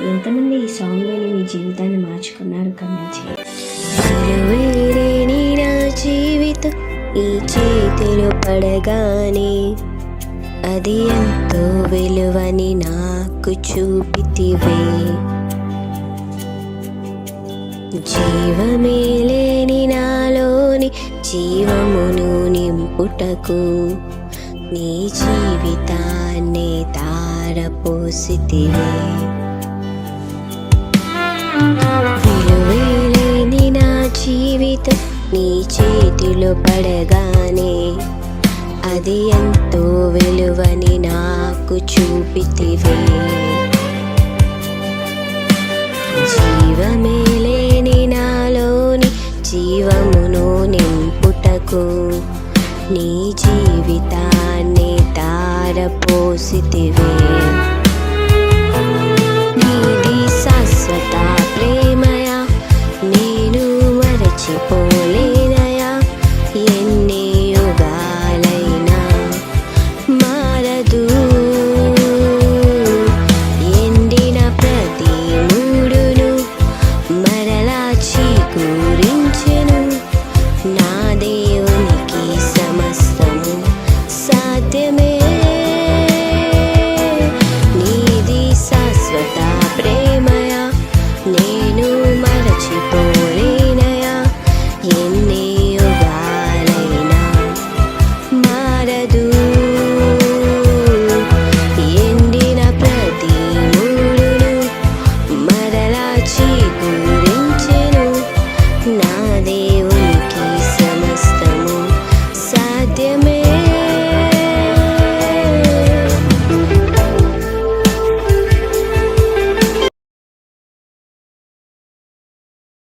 ఎంతమంది ఈ సాంగ్ విని మీ జీవితాన్ని మార్చుకున్నారు? కమెంట్ చేయండి. విలువేలేని నా జీవితం ఈ చేతిలో పడగానే అది ఎంతో విలువని నాకు చూపితివే. జీవమే లేని నాలోని జీవమును నింపుటకు నీ జీవితాన్ని తారపోసితివే. విలువేలేని నా జీవితం నీ చేతిలో పడగానే అది ఎంతో విలువని నాకు చూపితివే. జీవమే లేని నాలోని జీవమును నింపుటకు నీ జీవితాన్ని తారపోసితివే.